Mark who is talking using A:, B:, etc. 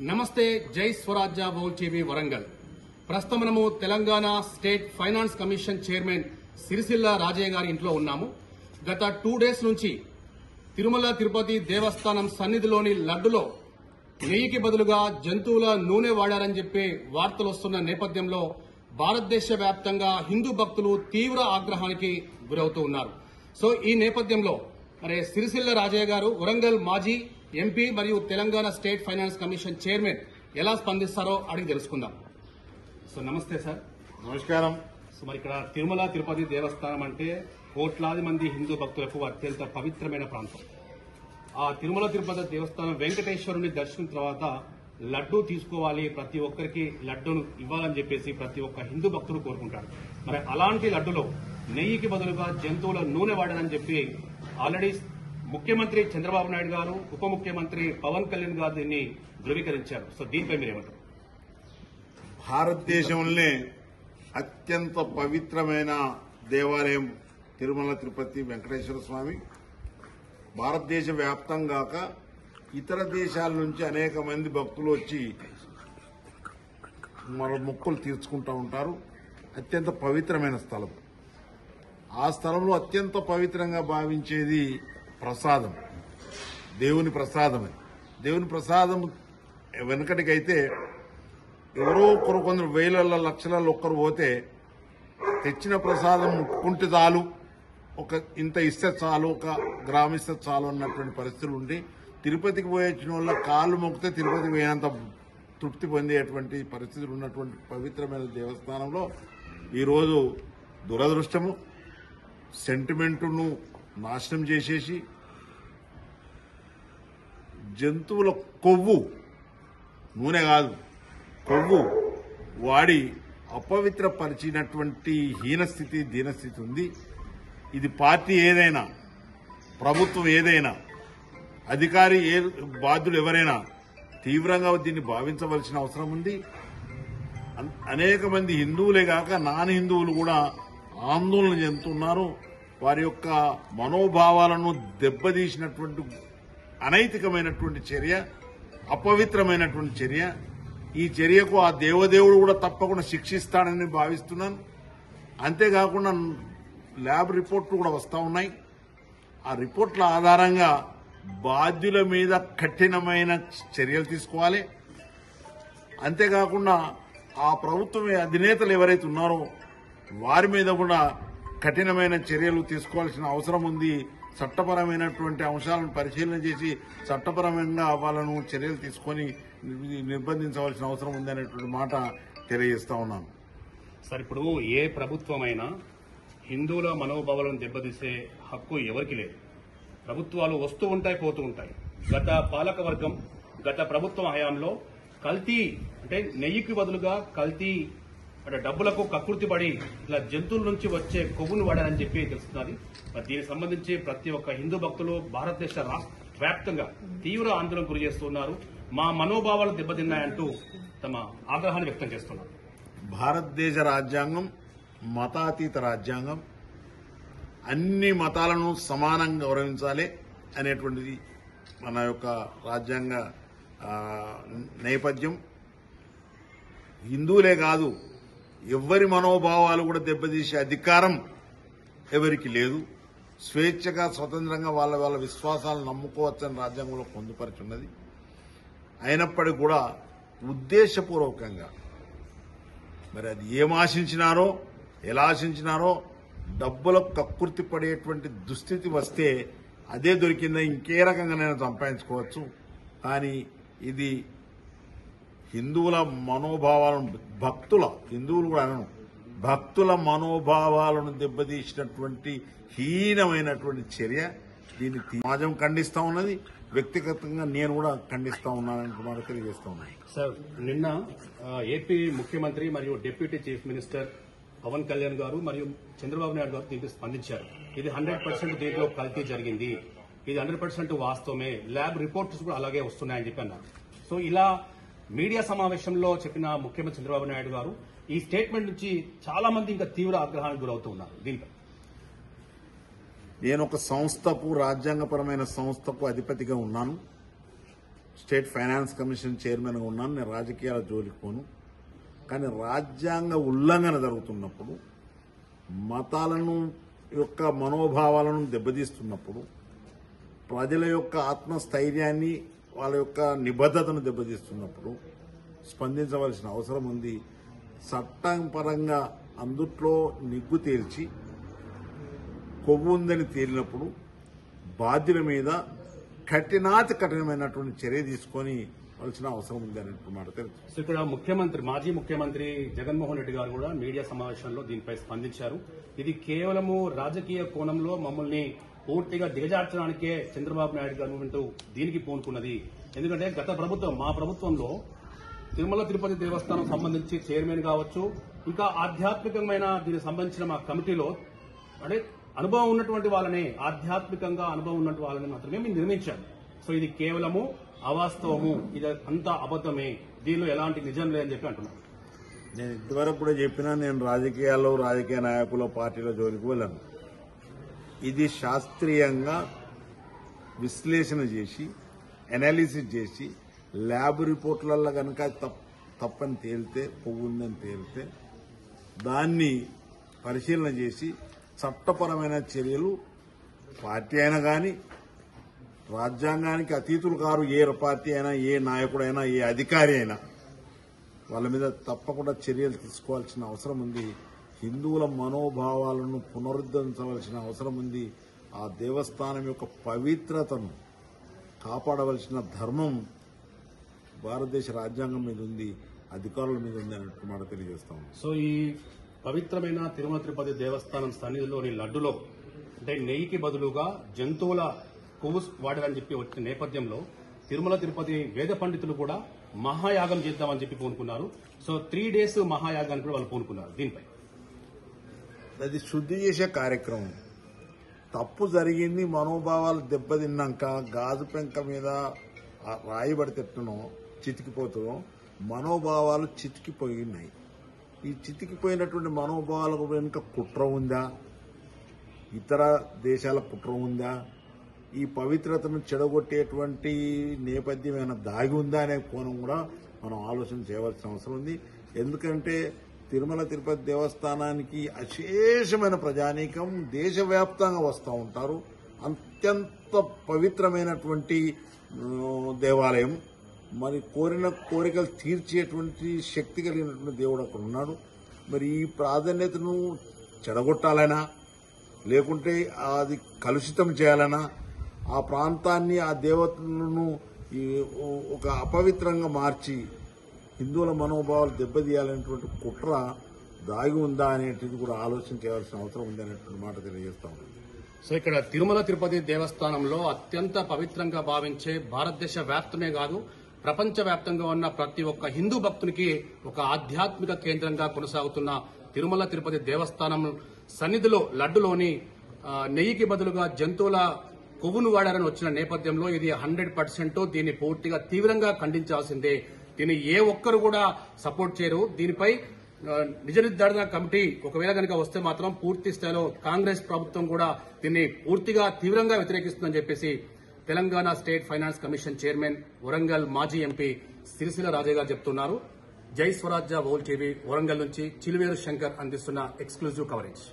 A: నమస్తే జై స్వరాజ్య వోల్ టీవీ వరంగల్. ప్రస్తుతం మనము Telangana state finance commission chairman Sirisilla Rajaiah గారి ఇంట్లో ఉన్నాము. గత 2 డేస్ నుంచి తిరుమల తిరుపతి దేవస్థానం సన్నిధిలోని లడ్డులో నెయ్యికి బదులుగా జంతువుల నూనె వాడారని చెప్పి వార్తలు వస్తున్న నేపథ్యంలో భారతదేశ వ్యాప్తంగా హిందూ భక్తులు తీవ్ర ఆగ్రహానికి గురవుతూ ఉన్నారు. సో ఈ నేపథ్యంలో మరి సిరిసిల్ల రాజయ్య గారు వరంగల్ మాజీ ఎంపీ మరియు Telangana state finance commission chairman ఎలా స్పందిస్తారో అడిగి తెలుసుకుందాం. సో నమస్తే సార్.
B: నమస్కారం.
A: సో మరి ఇక్కడ తిరుమల తిరుపతి దేవస్థానం అంటే కోట్లాది మంది హిందూ భక్తులకు అత్యంత పవిత్రమైన ప్రాంతం. ఆ తిరుమల తిరుపతి దేవస్థానం వెంకటేశ్వరుని దర్శనం తర్వాత లడ్డూ తీసుకోవాలి, ప్రతి ఒక్కరికి లడ్డూను ఇవ్వాలని చెప్పేసి ప్రతి ఒక్క హిందూ భక్తుడు కోరుకుంటారు. మరి అలాంటి లడ్డులో నెయ్యికి బదులుగా జంతువుల నూనె వాడారని చెప్పి ఆల్రెడీ ముఖ్యమంత్రి చంద్రబాబు నాయుడు గారు, ఉప ముఖ్యమంత్రి పవన్ కళ్యాణ్ గారు దీన్ని ధృవీకరించారు. సో దీనిపై మీరేమంటారు?
B: భారతదేశంలోనే అత్యంత పవిత్రమైన దేవాలయం తిరుమల తిరుపతి వెంకటేశ్వర స్వామి. భారతదేశ వ్యాప్తంగా ఇతర దేశాల నుంచి అనేక మంది భక్తులు వచ్చి మన మొక్కులు తీర్చుకుంటూ ఉంటారు. అత్యంత పవిత్రమైన స్థలం. ఆ స్థలంలో అత్యంత పవిత్రంగా భావించేది ప్రసాదం, దేవుని ప్రసాదమే. దేవుని ప్రసాదం వెనకటికైతే ఎవరో కొందరు వేల లక్షలలో ఒక్కరు పోతే తెచ్చిన ప్రసాదం ముట్టుకుంటే చాలు, ఒక ఇంత ఇస్తే చాలు, ఒక గ్రామ ఇస్తే చాలు అన్నటువంటి పరిస్థితులు ఉండి తిరుపతికి పోయొచ్చిన వాళ్ళ కాళ్ళు మొక్కితే తిరుపతికి పోయినంత తృప్తి పొందేటువంటి పరిస్థితులు ఉన్నటువంటి పవిత్రమైన దేవస్థానంలో ఈరోజు దురదృష్టము, సెంటిమెంటును నాశనం చేసేసి జంతువుల కొవ్వు, నూనె కాదు కొవ్వు వాడి అపవిత్రపరిచినటువంటి హీనస్థితి, దీనస్థితి ఉంది. ఇది పార్టీ ఏదైనా, ప్రభుత్వం ఏదైనా, అధికారి బాధ్యులు ఎవరైనా తీవ్రంగా దీన్ని భావించవలసిన అవసరం ఉంది. అనేక మంది హిందువులే కాక నాన్ హిందువులు కూడా ఆందోళన చెందుతున్నారు. వారి యొక్క మనోభావాలను దెబ్బతీసినటువంటి అనైతికమైనటువంటి చర్య, అపవిత్రమైనటువంటి చర్య. ఈ చర్యకు ఆ దేవదేవుడు కూడా తప్పకుండా శిక్షిస్తాడని భావిస్తున్నాను. అంతేకాకుండా ల్యాబ్ రిపోర్ట్లు కూడా వస్తూ ఉన్నాయి. ఆ రిపోర్ట్ల ఆధారంగా బాధ్యుల మీద కఠినమైన చర్యలు తీసుకోవాలి. అంతేకాకుండా ఆ ప్రభుత్వం అధినేతలు ఎవరైతే ఉన్నారో వారి మీద కూడా కఠినమైన చర్యలు తీసుకోవాల్సిన అవసరం ఉంది. చట్టపరమైనటువంటి అంశాలను పరిశీలన చేసి చట్టపరమైన వాళ్ళను చర్యలు తీసుకొని నిర్బంధించవలసిన అవసరం ఉంది అనేటువంటి మాట తెలియజేస్తా ఉన్నాను.
A: సార్, ఇప్పుడు ఏ ప్రభుత్వమైనా హిందువుల మనోభావాలను దెబ్బతీసే హక్కు ఎవరికి లేదు. ప్రభుత్వాలు వస్తూ ఉంటాయి, పోతూ ఉంటాయి. గత పాలక వర్గం, గత ప్రభుత్వం హయాంలో కల్తీ అంటే నెయ్యికి బదులుగా కల్తీ అంటే డబ్బులకు కక్కుర్తిపడి ఇట్లా జంతువుల నుంచి వచ్చే కొవ్వును వాడారని చెప్పి తెలుస్తున్నది. దీనికి సంబంధించి ప్రతి ఒక్క హిందూ భక్తులు భారతదేశ వ్యాప్తంగా తీవ్ర ఆందోళన గురి చేస్తున్నారు. మా మనోభావాలు దెబ్బతిన్నాయంటూ తమ ఆగ్రహాన్ని వ్యక్తం చేస్తున్నారు.
B: భారతదేశ రాజ్యాంగం మతాతీత రాజ్యాంగం. అన్ని మతాలను సమానంగా గౌరవించాలి అనేటువంటిది మన యొక్క రాజ్యాంగ నేపథ్యం. హిందువులే కాదు, ఎవరి మనోభావాలు కూడా దెబ్బతీసే అధికారం ఎవరికి లేదు. స్వేచ్ఛగా స్వతంత్రంగా వాళ్ళ విశ్వాసాలను నమ్ముకోవచ్చని రాజ్యాంగంలో పొందుపరుచున్నది. అయినప్పటికీ కూడా ఉద్దేశపూర్వకంగా మరి అది ఏం ఆశించినారో, ఎలా ఆశించినారో, డబ్బులకు కక్కుర్తి పడేటువంటి దుస్థితి వస్తే అదే దొరికిందా ఇంకే రకంగానైనా సంపాదించుకోవచ్చు. కానీ ఇది హిందువుల మనోభావాలను, హిందువులు కూడా అనను, భక్తుల మనోభావాలను దెబ్బతీసినటువంటి హీనమైనటువంటి చర్య. దీన్ని సమాజం ఖండిస్తా ఉన్నది. వ్యక్తిగతంగా నేను కూడా ఖండిస్తా ఉన్నానని తెలియజేస్తా ఉన్నాను.
A: సార్, నిన్న ఏపీ ముఖ్యమంత్రి మరియు deputy chief minister Pawan Kalyan గారు మరియు చంద్రబాబు నాయుడు గారు దీనికి స్పందించారు. ఇది 100% దీంట్లో కల్తీ జరిగింది, ఇది 100% వాస్తవమే, ల్యాబ్ రిపోర్ట్స్ కూడా అలాగే వస్తున్నాయని చెప్పి అన్నారు. సో ఇలా మీడియా సమావేశంలో చెప్పిన ముఖ్యమంత్రి చంద్రబాబు నాయుడు గారు ఈ స్టేట్మెంట్ నుంచి చాలా మంది ఇంకా తీవ్ర ఆగ్రహానికి గురవుతున్నారు. దీనిపై
B: నేను ఒక సంస్థకు, రాజ్యాంగపరమైన సంస్థకు అధిపతిగా ఉన్నాను. స్టేట్ ఫైనాన్స్ కమిషన్ చైర్మన్గా ఉన్నాను. నేను రాజకీయాల జోలికి పోను. కానీ రాజ్యాంగ ఉల్లంఘన జరుగుతున్నప్పుడు, మతాలను యొక్క మనోభావాలను దెబ్బతీస్తున్నప్పుడు, ప్రజల యొక్క ఆత్మస్థైర్యాన్ని వాళ్ళ యొక్క నిబద్ధతను దెబ్బతీస్తున్నప్పుడు స్పందించవలసిన అవసరం ఉంది. చట్టం పరంగా అందుట్లో నిగ్గు తేల్చి కొవ్వు ఉందని తేలినప్పుడు బాధ్యుల మీద కఠినాతి కఠినమైనటువంటి చర్య తీసుకొని వలసిన అవసరం ఉంది అన్నట్టు మాట తెలుసు.
A: సో ఇక్కడ మాజీ ముఖ్యమంత్రి జగన్మోహన్ రెడ్డి గారు కూడా మీడియా సమావేశంలో దీనిపై స్పందించారు. ఇది కేవలము రాజకీయ కోణంలో మమ్మల్ని పూర్తిగా దిగజార్చడానికే చంద్రబాబు నాయుడు గవర్నమెంట్ దీనికి పూనుకున్నది. ఎందుకంటే గత ప్రభుత్వం, మా ప్రభుత్వంలో తిరుమల తిరుపతి దేవస్థానం సంబంధించి చైర్మన్ కావచ్చు, ఇంకా ఆధ్యాత్మికమైన దీనికి సంబంధించిన మా కమిటీలో అంటే అనుభవం ఉన్నటువంటి వాళ్ళని, ఆధ్యాత్మికంగా అనుభవం ఉన్నటువంటి వాళ్ళని మాత్రమే మేము నిర్మించాము. సో ఇది కేవలము అవాస్తవము, ఇది అంతా అబద్దమే, దీనిలో ఎలాంటి నిజం లేదని చెప్పి అంటున్నాను.
B: నేను ఇంతవరకు కూడా చెప్పినా, నేను రాజకీయాల్లో రాజకీయ నాయకుల పార్టీల జోలికి వెళ్ళను. ఇది శాస్త్రీయంగా విశ్లేషణ చేసి, అనాలిసిస్ చేసి, ల్యాబ్ రిపోర్ట్లలో కనుక తప్పని తేలితే, పువ్వు ఉందని తేలితే దాన్ని పరిశీలన చేసి చట్టపరమైన చర్యలు పార్టీ అయినా కానీ, రాజ్యాంగానికి అతీతులు కారు ఏ పార్టీ అయినా, ఏ నాయకుడైనా, ఏ అధికారి అయినా వాళ్ళ మీద తప్పకుండా చర్యలు తీసుకోవాల్సిన అవసరం ఉంది. హిందువుల మనోభావాలను పునరుద్ధరించవలసిన అవసరం ఉంది. ఆ దేవస్థానం యొక్క పవిత్రతను కాపాడవలసిన ధర్మం భారతదేశ రాజ్యాంగం మీద ఉంది, అధికారుల మీద ఉంది అన్నట్టు మాట తెలియజేస్తాం.
A: సో ఈ పవిత్రమైన తిరుమల తిరుపతి దేవస్థానం సన్నిధిలోని లడ్డులో అంటే నెయ్యికి బదులుగా జంతువుల కొవ్వు వాడారని చెప్పి వచ్చిన నేపథ్యంలో తిరుమల తిరుపతి వేద పండితులు కూడా మహాయాగం చేద్దామని చెప్పి పూనుకున్నారు. సో 3 days మహాయాగానికి కూడా వాళ్ళు పూనుకున్నారు. దీనిపై
B: అది శుద్ధి చేసే కార్యక్రమం. తప్పు జరిగింది, మనోభావాలు దెబ్బతిన్నాక గాజు పెంక మీద రాయి పడితేనో చితికిపోతుందో మనోభావాలు చితికిపోయినాయి. ఈ చితికిపోయినటువంటి మనోభావాలకు వెనుక కుట్ర ఉందా, ఇతర దేశాల కుట్ర ఉందా, ఈ పవిత్రతను చెడగొట్టేటువంటి నేపథ్యమైన దాగి ఉందా అనే కోణం కూడా మనం ఆలోచన చేయవలసిన అవసరం ఉంది. ఎందుకంటే తిరుమల తిరుపతి దేవస్థానానికి అశేషమైన ప్రజానీకం దేశవ్యాప్తంగా వస్తూ ఉంటారు. అత్యంత పవిత్రమైనటువంటి దేవాలయం. మరి కోరిన కోరికలు తీర్చేటువంటి శక్తి కలిగినటువంటి దేవుడు అక్కడ ఉన్నాడు. మరి ఈ ప్రాధాన్యతను చెడగొట్టాలనా, లేకుంటే అది కలుషితం చేయాలనా, ఆ ప్రాంతాన్ని, ఆ దేవతలను ఒక అపవిత్రంగా మార్చి హిందువుల మనోభావాలు దెబ్బతీయాలనేటువంటి కుట్ర దాగి ఉందా అనేటిది కూడా ఆలోచన చేయాల్సిన అవసరం ఉంది అనేటువంటి మాట తెలియజేస్తాం.
A: సో ఇక్కడ తిరుమల తిరుపతి దేవస్థానంలో అత్యంత పవిత్రంగా భావించే భారతదేశ వ్యాప్తమే కాదు, ప్రపంచ వ్యాప్తంగా ఉన్న ప్రతి ఒక్క హిందూ భక్తునికి ఒక ఆధ్యాత్మిక కేంద్రంగా కొనసాగుతున్న తిరుమల తిరుపతి దేవస్థానం సన్నిధిలో లడ్డులోని నెయ్యికి బదులుగా జంతువుల కొవ్వును వాడారని వచ్చిన నేపథ్యంలో ఇది 100% దీన్ని పూర్తిగా తీవ్రంగా ఖండించాల్సిందే. దీన్ని ఏ ఒక్కరు కూడా సపోర్ట్ చేయరు. దీనిపై నిజ నిర్ధారణ కమిటీ ఒకవేళ కనుక వస్తే మాత్రం పూర్తి స్థాయిలో కాంగ్రెస్ ప్రభుత్వం కూడా దీన్ని పూర్తిగా తీవ్రంగా వ్యతిరేకిస్తుందని చెప్పేసి Telangana state finance commission chairman, Warangal మాజీ ఎంపీ సిరిసిల్ల రాజయ్య గారు చెప్తున్నారు. జై స్వరాజ్య వోల్ టీవీ వరంగల్ నుంచి చిలువేరు శంకర్ అందిస్తున్న ఎక్స్క్లూజివ్ కవరేజ్.